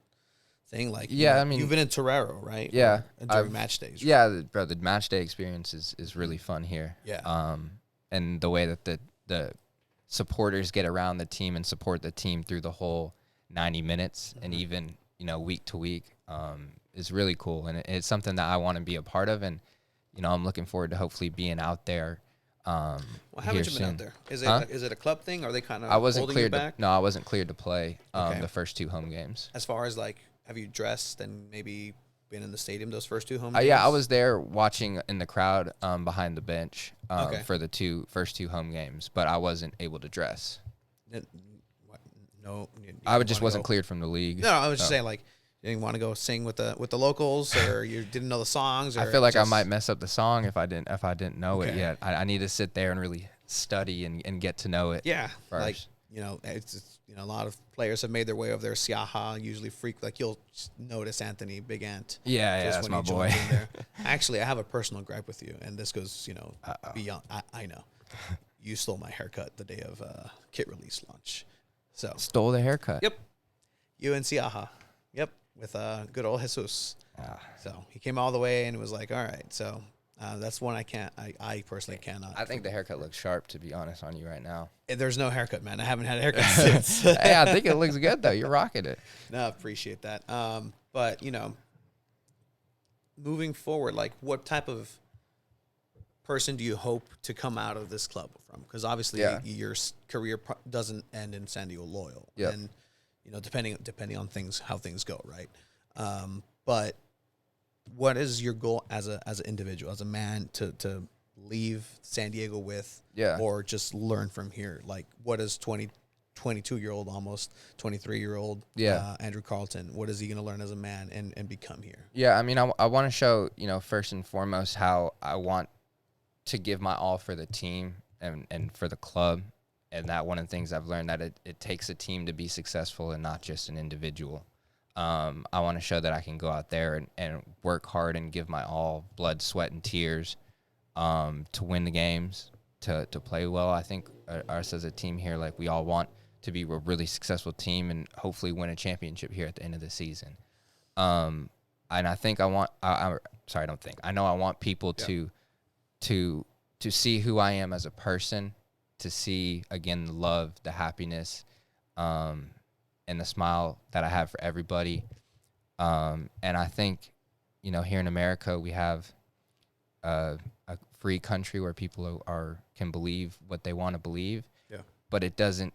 A: thing? Like,
B: yeah, I mean,
A: you've been in Torero, right?
B: Yeah,
A: during match days. Right?
B: Yeah, bro, the match day experience is really fun here.
A: Yeah.
B: And the way that the supporters get around the team and support the team through the whole 90 minutes and even week to week is really cool, and it's something that I want to be a part of, and I'm looking forward to hopefully being out there.
A: Well, haven't you been out there? Is it a club thing? Or are they kind of
B: I wasn't
A: holding
B: cleared
A: you back?
B: No, I wasn't cleared to play
A: Okay.
B: the first 2 home games.
A: As far as like, have you dressed and maybe been in the stadium those first 2 home games?
B: Yeah, I was there watching in the crowd behind the bench
A: Okay.
B: for the first two home games, but I wasn't able to dress.
A: No,
B: I just wasn't cleared from the league.
A: No, I was just saying, like, you didn't want to go sing with the locals, or you didn't know the songs. Or
B: I feel like I might mess up the song if I didn't know it
A: Okay.
B: yet. I need to sit there and really study and get to know it.
A: Yeah,
B: first.
A: like it's a lot of players have made their way over there. Siaha usually like you'll notice Anthony Big Ant.
B: Yeah,
A: just
B: that's
A: when
B: my
A: he
B: boy.
A: joins in there. Actually, I have a personal gripe with you, and this goes beyond. I know you stole my haircut the day of kit release launch. So
B: Stole the haircut.
A: Yep, you and Siaha. Yep, with good old Jesus. So he came all the way and was like, all right. So that's one I personally cannot.
B: I think the haircut looks sharp, to be honest on you right now.
A: There's no haircut, man. I haven't had a haircut since.
B: Hey, I think it looks good, though. You're rocking it.
A: No, I appreciate that. But, moving forward, like, what type of person do you hope to come out of this club from? Because obviously your career doesn't end in San Diego Loyal.
B: Yep.
A: And, depending on how things go, right? But what is your goal as an individual, as a man, to leave San Diego with, or just learn from here? Like, what is 22-year-old, almost 23-year-old Andrew Carleton, what is he going to learn as a man and become here?
B: Yeah, I mean, I want to show, first and foremost, how I want to give my all for the team and for the club. And that one of the things I've learned, that it takes a team to be successful and not just an individual. I want to show that I can go out there and work hard and give my all, blood, sweat, and tears, to win the games, to play well. I think us as a team here, like, we all want to be a really successful team and hopefully win a championship here at the end of the season. And I think I know I want people to see who I am as a person, to see, again, the love, the happiness, and the smile that I have for everybody. And I think, here in America, we have a free country where people can believe what they want to believe, but it doesn't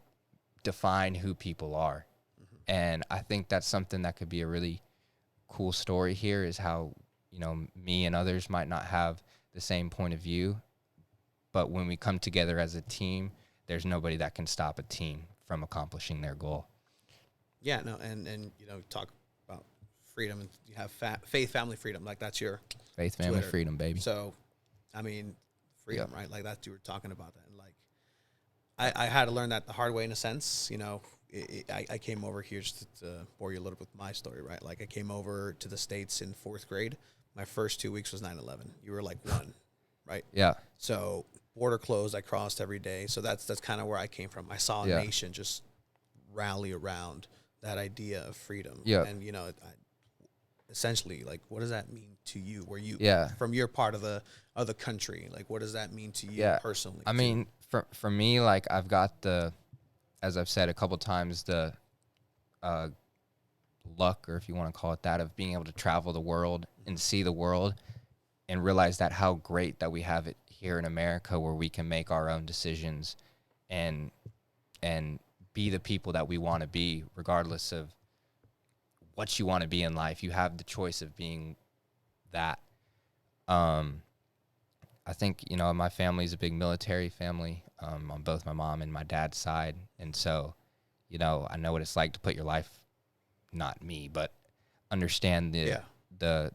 B: define who people are. Mm-hmm. And I think that's something that could be a really cool story here, is how, me and others might not have the same point of view, but when we come together as a team, there's nobody that can stop a team from accomplishing their goal. Yeah, no, and talk about freedom, and you have faith, family, freedom. Like, that's your faith, family, Twitter. Freedom, baby. So, I mean, freedom, right? Like, that you were talking about that, and like, I had to learn that the hard way in a sense. I came over here just to bore you a little bit with my story, right? Like, I came over to the States in 4th grade. My first 2 weeks was 9/11. You were like 1, right? Yeah. So border closed. I crossed every day. So that's kind of where I came from. I saw a nation just rally around that idea of freedom. Yeah. And, essentially, like, what does that mean to you? Were you from your part of the country? Like, what does that mean to you personally? I mean, for me, like, I've got as I've said a couple times, the luck, or if you want to call it that, of being able to travel the world and see the world and realize that how great that we have it here in America, where we can make our own decisions and be the people that we want to be, regardless of what you want to be in life. You have the choice of being that. I think, my family's a big military family, on both my mom and my dad's side. And so, I know what it's like to put your life, not me, but understand the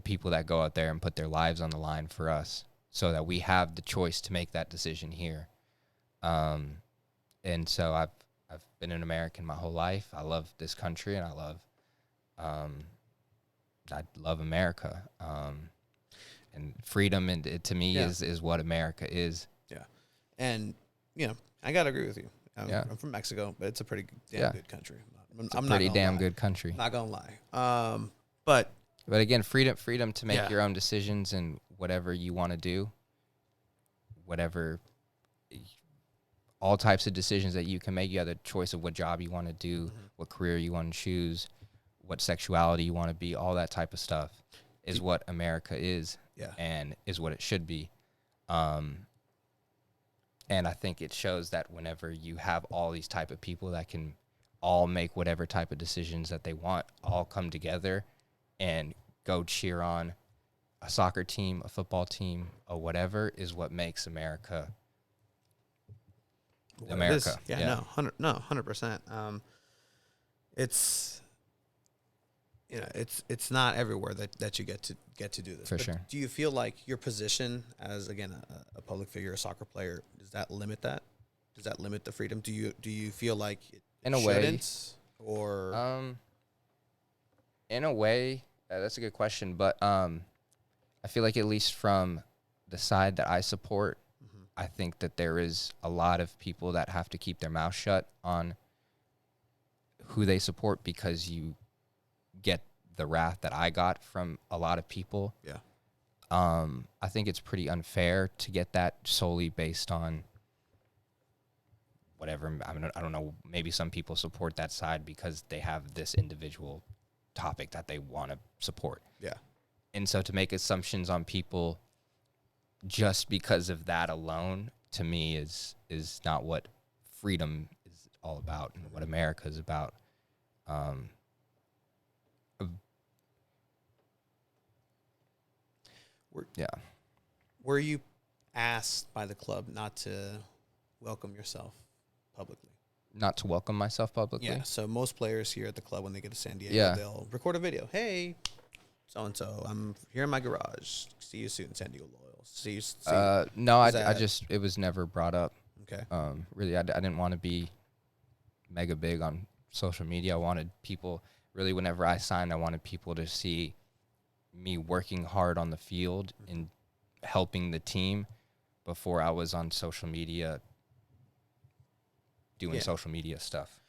B: people that go out there and put their lives on the line for us, so that we have the choice to make that decision here. And so I've been an American my whole life. I love this country, and I love America. And freedom, and it, to me, is what America is. Yeah. And, I got to agree with you. I'm from Mexico, but it's a pretty damn good country. I'm It's a pretty damn good country.
A: Not gonna lie. But
B: again, freedom to make your own decisions and whatever you want to do, whatever, all types of decisions that you can make. You have the choice of what job you want to do, what career you want to choose, what sexuality you want to be. All that type of stuff is what America is, and is what it should be. And I think it shows that whenever you have all these type of people that can all make whatever type of decisions that they want, all come together and go cheer on a soccer team, a football team, or whatever, is what makes America America.
A: Yeah, no, 100%. It's, you know, it's not everywhere that you get to do this.
B: For sure.
A: Do you feel like your position as, again, a public figure, a soccer player, does that limit that? Does that limit the freedom? Do you feel like it
B: in a
A: shouldn't, way, or
B: in a way, that's a good question. But I feel like, at least from the side that I support, I think that there is a lot of people that have to keep their mouth shut on who they support, because you get the wrath that I got from a lot of people.
A: Yeah.
B: I think it's pretty unfair to get that solely based on whatever. I mean, I don't know. Maybe some people support that side because they have this individual topic that they want to support.
A: Yeah.
B: And so to make assumptions on people just because of that alone, to me, is not what freedom is all about and what America is about.
A: Were you asked by the club not to welcome yourself publicly?
B: Not to welcome myself publicly?
A: Yeah, so most players here at the club, when they get to San Diego, they'll record a video. Hey, so-and-so, I'm here in my garage. See you soon, San Diego Loyals. See you.
B: No, I just, it was never brought up.
A: Okay.
B: Really, I didn't want to be mega big on social media. I wanted people, really, whenever I signed, I wanted people to see me working hard on the field and helping the team before I was on social media doing social media stuff.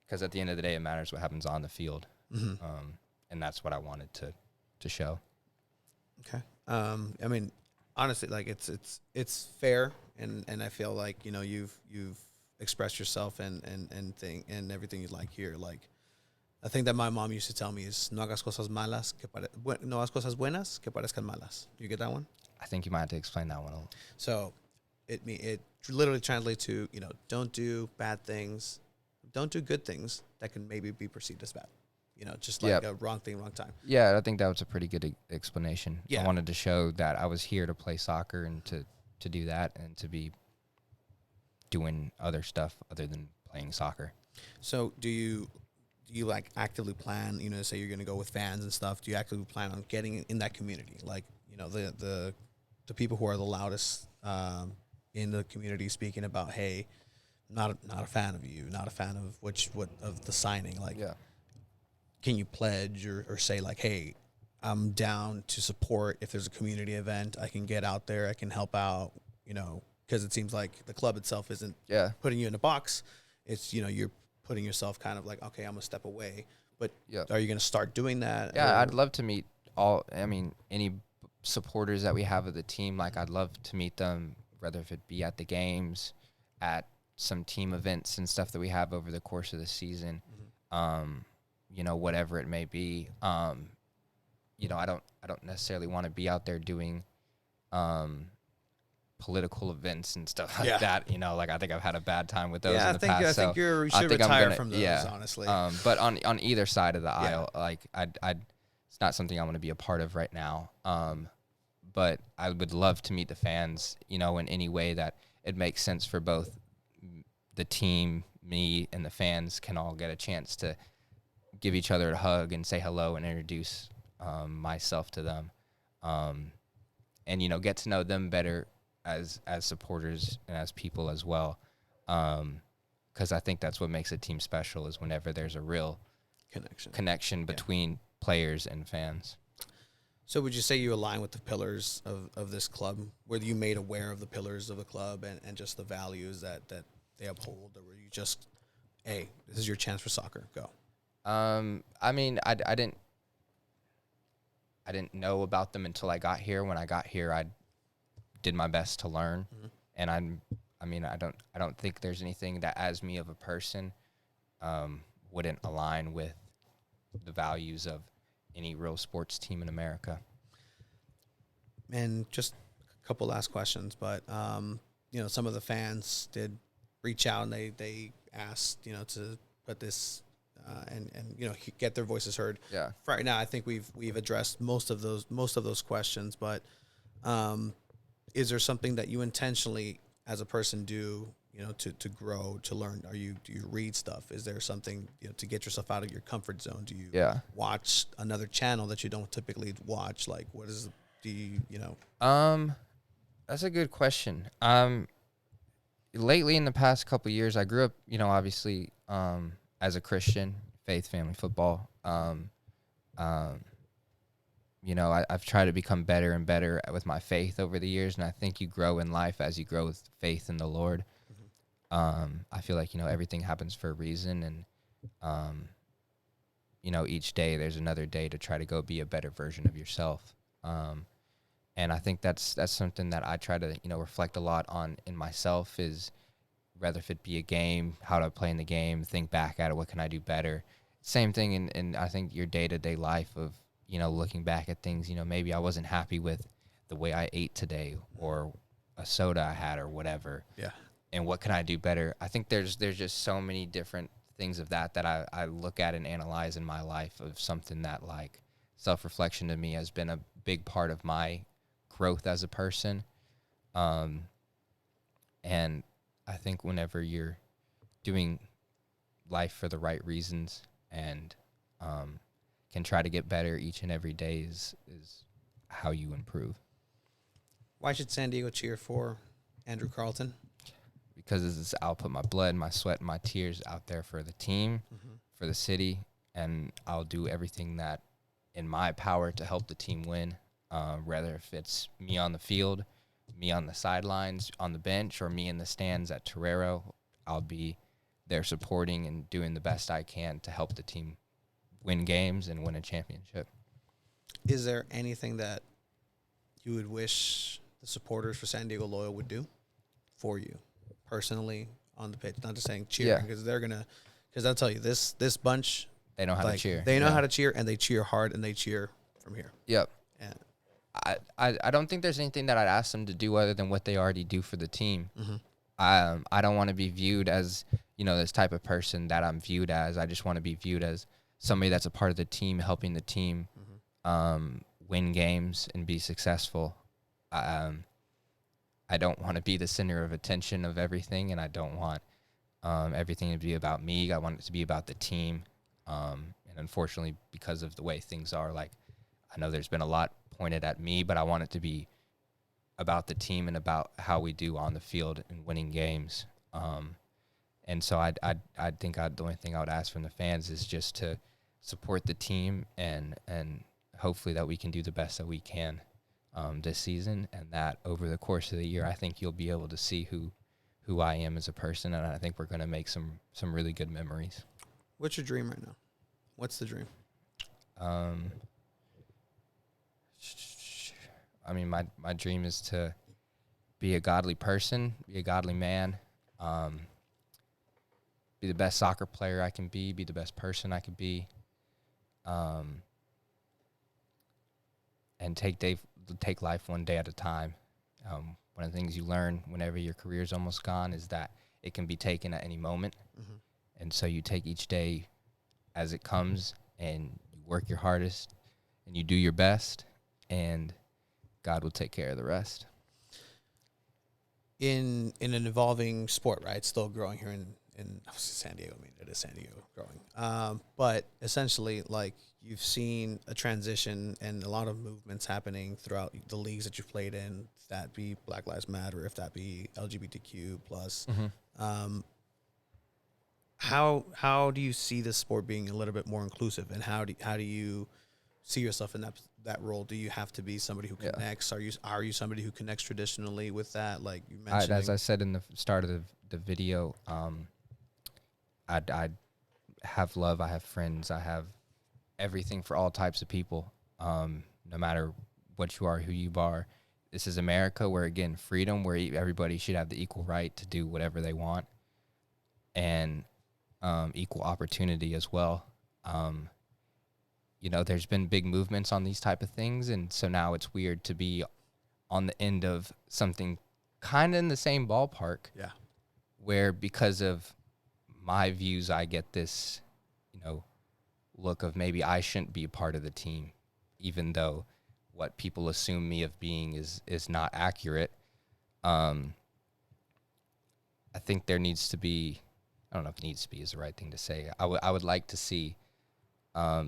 B: Because at the end of the day, it matters what happens on the field. And that's what I wanted to show.
A: Okay. I mean, honestly, like it's fair, and I feel like, you know, you've expressed yourself and everything you like here. Like, a thing that my mom used to tell me is, no hagas cosas malas no hagas cosas buenas que parezcan malas. You get that one?
B: I think you might have to explain that one a little.
A: So it literally translates to, you know, don't do bad things, don't do good things that can maybe be perceived as bad. You know, just like a wrong thing, wrong time.
B: Yeah, I think that was a pretty good explanation.
A: Yeah.
B: I wanted to show that I was here to play soccer and to do that, and to be doing other stuff other than playing soccer.
A: So do you like actively plan, you know, say you're going to go with fans and stuff, do you actively plan on getting in that community? Like, you know, the people who are the loudest in the community speaking about, hey, not a fan of you, not a fan of of the signing. Like, can you pledge or say, like, hey, I'm down to support if there's a community event, I can get out there, I can help out, you know, because it seems like the club itself isn't putting you in a box. It's, you know, you're putting yourself kind of like, okay, I'm going to step away. But are you going to start doing that?
B: Yeah, I'd love to meet any supporters that we have of the team. Like, I'd love to meet them, whether if it be at the games, at some team events and stuff that we have over the course of the season. You know, whatever it may be. You know, I don't necessarily want to be out there doing political events and stuff like that. You know, like, I think I've had a bad time with those in the past.
A: I think you should retire from those, honestly.
B: But on either side of the aisle, like, it's not something I want to be a part of right now. But I would love to meet the fans, you know, in any way that it makes sense for both the team, me, and the fans can all get a chance to give each other a hug and say hello and introduce myself to them, and, you know, get to know them better as supporters and as people as well, because I think that's what makes a team special, is whenever there's a real connection between players and fans.
A: So would you say you align with the pillars of this club? Were you made aware of the pillars of the club and just the values that they uphold, or were you just hey, this is your chance for soccer. Go.
B: I mean, I didn't know about them until I got here. When I got here, I did my best to learn, and I don't think there's anything that, as me of a person, wouldn't align with the values of any real sports team in America.
A: And just a couple last questions, but some of the fans did reach out and they asked, to put this and get their voices heard.
B: Yeah.
A: For right now, I think we've addressed most of those questions, but is there something that you intentionally as a person do, to grow, to learn? Do you read stuff? Is there something, to get yourself out of your comfort zone? Do you watch another channel that you don't typically watch? Like,
B: that's a good question. Lately in the past couple of years, I grew up, obviously, as a Christian, faith, family, football. I've tried to become better and better with my faith over the years, and I think you grow in life as you grow with faith in the Lord. I feel like, everything happens for a reason, and, each day there's another day to try to go be a better version of yourself. And I think that's something that I try to, reflect a lot on in myself, is whether if it be a game, how do I play in the game, think back at it, what can I do better? Same thing in I think your day-to-day life of, looking back at things, maybe I wasn't happy with the way I ate today or a soda I had or whatever.
A: Yeah.
B: And what can I do better? I think there's just so many different things of that I look at and analyze in my life, of something that, like, self-reflection to me has been a big part of my growth as a person. And I think whenever you're doing life for the right reasons and can try to get better each and every day is how you improve.
A: Why should San Diego cheer for Andrew Carleton?
B: Because I'll put my blood, my sweat, and my tears out there for the team, for the city, and I'll do everything that in my power to help the team win, whether if it's me on the field, me on the sidelines, on the bench, or me in the stands at Torero. I'll be there supporting and doing the best I can to help the team win games and win a championship.
A: Is there anything that you would wish the supporters for San Diego Loyal would do for you personally on the pitch? Not just saying cheering, because because I'll tell you, this bunch,
B: they know how to cheer.
A: They know how to cheer, and they cheer hard, and they cheer from here.
B: Yep.
A: And
B: I don't think there's anything that I'd ask them to do other than what they already do for the team. I don't want to be viewed as, this type of person that I'm viewed as. I just want to be viewed as somebody that's a part of the team, helping the team win games and be successful. I don't want to be the center of attention of everything, and I don't want everything to be about me. I want it to be about the team. And unfortunately, because of the way things are, like, I know there's been a lot pointed at me, but I want it to be about the team and about how we do on the field and winning games. And so I think the only thing I would ask from the fans is just to support the team and hopefully that we can do the best that we can this season, and that over the course of the year, I think you'll be able to see who I am as a person, and I think we're going to make some really good memories.
A: What's your dream right now? What's the dream?
B: I mean, my dream is to be a godly person, be a godly man, be the best soccer player I can be the best person I can be, and take life one day at a time. One of the things you learn whenever your career is almost gone is that it can be taken at any moment. And so you take each day as it comes, and you work your hardest, and you do your best, and God will take care of the rest.
A: In an evolving sport, right? Still growing here in San Diego. I mean, it is San Diego growing. But essentially, like, you've seen a transition and a lot of movements happening throughout the leagues that you've played in, if that be Black Lives Matter, if that be LGBTQ plus. How do you see this sport being a little bit more inclusive, and how do you see yourself in that role? Do you have to be somebody who connects? Are you somebody who connects traditionally with that? Like you mentioned,
B: as I said in the start of the video, I have love. I have friends. I have everything for all types of people, no matter what you are, who you are. This is America where, again, freedom, where everybody should have the equal right to do whatever they want, and equal opportunity as well. There's been big movements on these type of things, and so now it's weird to be on the end of something kind of in the same ballpark.
A: Yeah.
B: Where because of my views, I get this, look of maybe I shouldn't be a part of the team, even though what people assume me of being is not accurate. I think there needs to be, I don't know if needs to be is the right thing to say. I would like to see a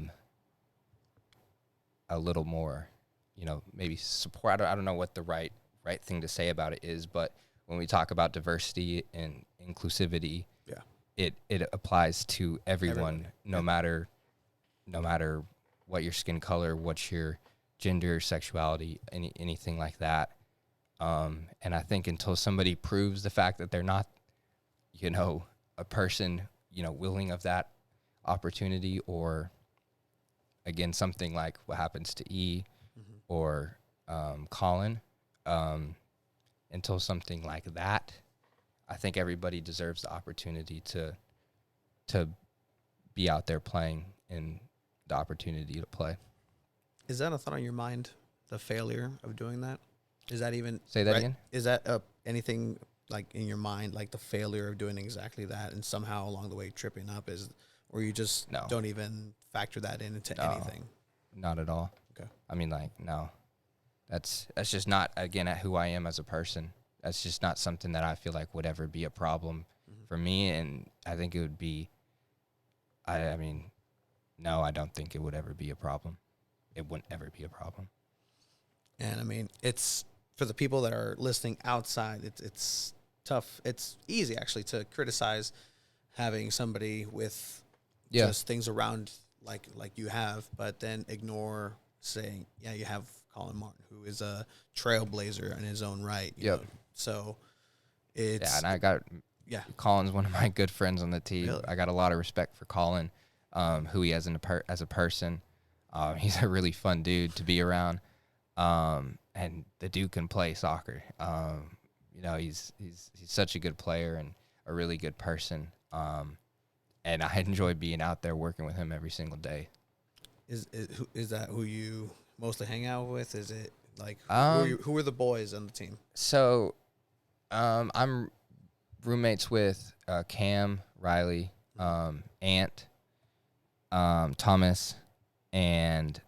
B: little more, maybe support. I don't know what the right thing to say about it is, but when we talk about diversity and inclusivity, it applies to everyone. No matter what your skin color, what's your gender, sexuality, anything like that. And I think until somebody proves the fact that they're not, a person, willing of that opportunity, or again, something like what happens to E or Colin, until something like that, I think everybody deserves the opportunity to be out there playing and the opportunity to play.
A: Is that a thought on your mind, the failure of doing that? Is that even...
B: Say that again?
A: Is that anything like in your mind, like the failure of doing exactly that and somehow along the way tripping up, or you just don't even factor that into anything?
B: Not at all.
A: Okay.
B: I mean, no. That's just not, again, who I am as a person. That's just not something that I feel like would ever be a problem for me, and I think it would be... No, I don't think it would ever be a problem. It wouldn't ever be a problem.
A: And it's for the people that are listening outside, it's tough. It's easy actually to criticize having somebody with just things around like you have, but then ignore saying, you have Colin Martin, who is a trailblazer in his own right. You know? So it's...
B: Yeah, and I got... Yeah, Colin's one of my good friends on the team. Really? I got a lot of respect for Colin, who he is as a person. He's a really fun dude to be around, and the dude can play soccer. He's such a good player and a really good person, and I enjoy being out there working with him every single day.
A: Is that who you mostly hang out with? Is it like who are the boys on the team?
B: So, I'm roommates with Cam, Riley, Ant, Thomas, and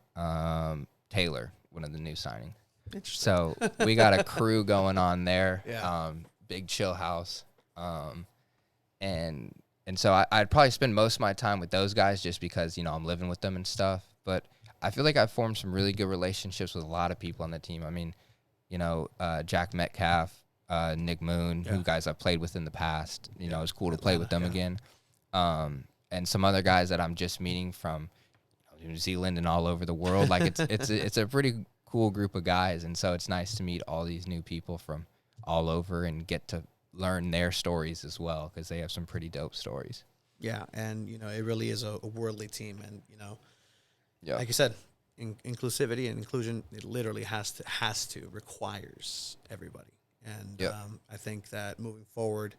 B: Taylor, one of the new signings. So we got a crew going on there. Yeah. Big chill house. And so I'd probably spend most of my time with those guys just because, I'm living with them and stuff. But I feel like I've formed some really good relationships with a lot of people on the team. I mean, Jack Metcalf, Nick Moon, who guys I've played with in the past. It's cool to play with them again. And some other guys that I'm just meeting from New Zealand and all over the world. Like it's a pretty cool group of guys, and so it's nice to meet all these new people from all over and get to learn their stories as well, because they have some pretty dope stories.
A: Yeah, and it really is a worldly team, and like you said, inclusivity and inclusion, it literally requires everybody. And I think that moving forward,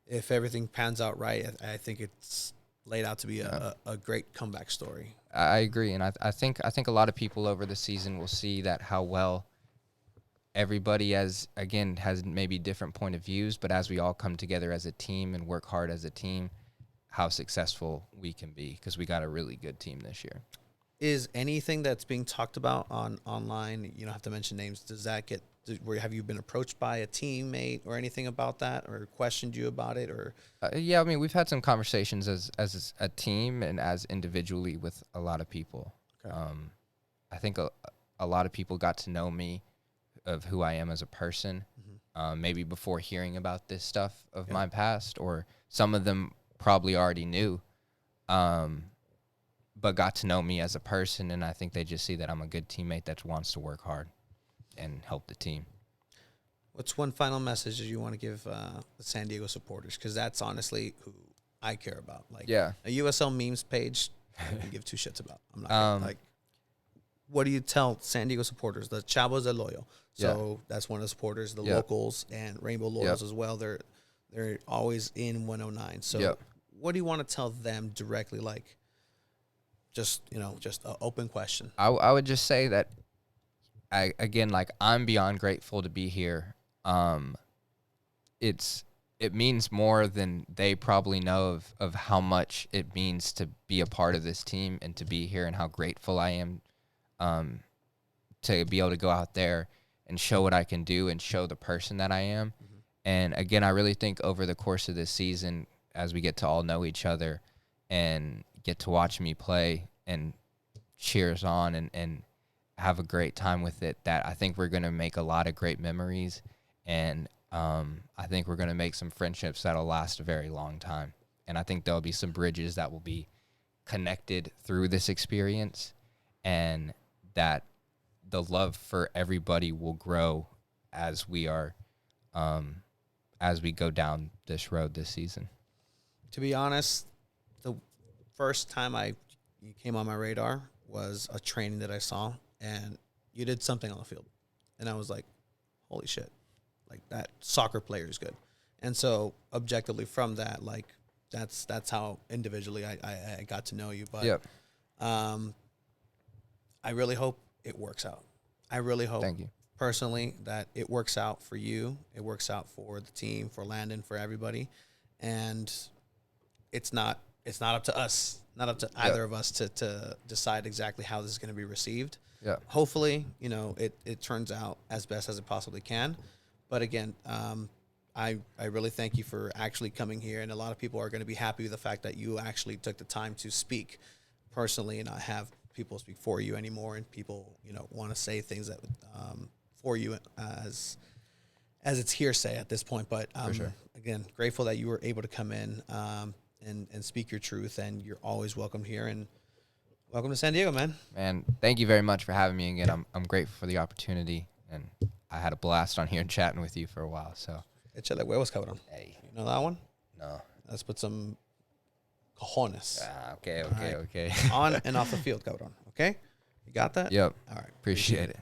A: if everything pans out right, I think it's laid out to be a great comeback story.
B: I agree, and I think a lot of people over the season will see that how well everybody has maybe different point of views, but as we all come together as a team and work hard as a team, how successful we can be, because we got a really good team this year.
A: Is anything that's being talked about online, you don't have to mention names, have you been approached by a teammate or anything about that, or questioned you about it, or?
B: Yeah, we've had some conversations as a team and as individually with a lot of people. Okay. I think a lot of people got to know me, of who I am as a person, maybe before hearing about this stuff of my past, or some of them probably already knew, but got to know me as a person, and I think they just see that I'm a good teammate that wants to work hard and help the team. What's
A: one final message that you want to give the San Diego supporters? Because that's honestly who I care about. Like
B: Yeah.
A: a USL memes page, I can give two shits about. I'm not gonna, like. What do you tell San Diego supporters? The Chavos de Loyo. So that's one of the supporters, the locals and Rainbow Loyals as well. They're always in 109. So what do you want to tell them directly? Like, just just an open question.
B: I would just say that I'm beyond grateful to be here. It means more than they probably know of how much it means to be a part of this team and to be here, and how grateful I am to be able to go out there and show what I can do and show the person that I am. Mm-hmm. And again, I really think over the course of this season, as we get to all know each other and get to watch me play and cheer us on and have a great time with it, that I think we're going to make a lot of great memories. And I think we're going to make some friendships that'll last a very long time. And I think there'll be some bridges that will be connected through this experience, and that the love for everybody will grow as we are, as we go down this road this season.
A: To be honest, the first time you came on my radar was a training that I saw, and you did something on the field, and I was like, holy shit, like that soccer player is good. And so objectively from that, like that's how individually I got to know you. But I really hope it works out. I really hope,
B: thank you,
A: personally, that it works out for you. It works out for the team, for Landon, for everybody. And it's not up to us, not up to either of us to decide exactly how this is going to be received. Yeah. Hopefully, it turns out as best as it possibly can. But again, I really thank you for actually coming here. And a lot of people are going to be happy with the fact that you actually took the time to speak personally and not have people speak for you anymore, and people want to say things that for you as it's hearsay at this point. But
B: for sure.
A: Again, grateful that you were able to come in and speak your truth, and you're always welcome here, and welcome to San Diego, man.
B: Man, thank you very much for having me again. I'm grateful for the opportunity, and I had a blast on here chatting with you for a while. So
A: échale huevos, cabrón.
B: Hey,
A: you know that one?
B: No.
A: Let's put some cojones.
B: Okay.
A: On and off the field, cabrón. Okay? You got that?
B: Yep.
A: All right.
B: Appreciate it.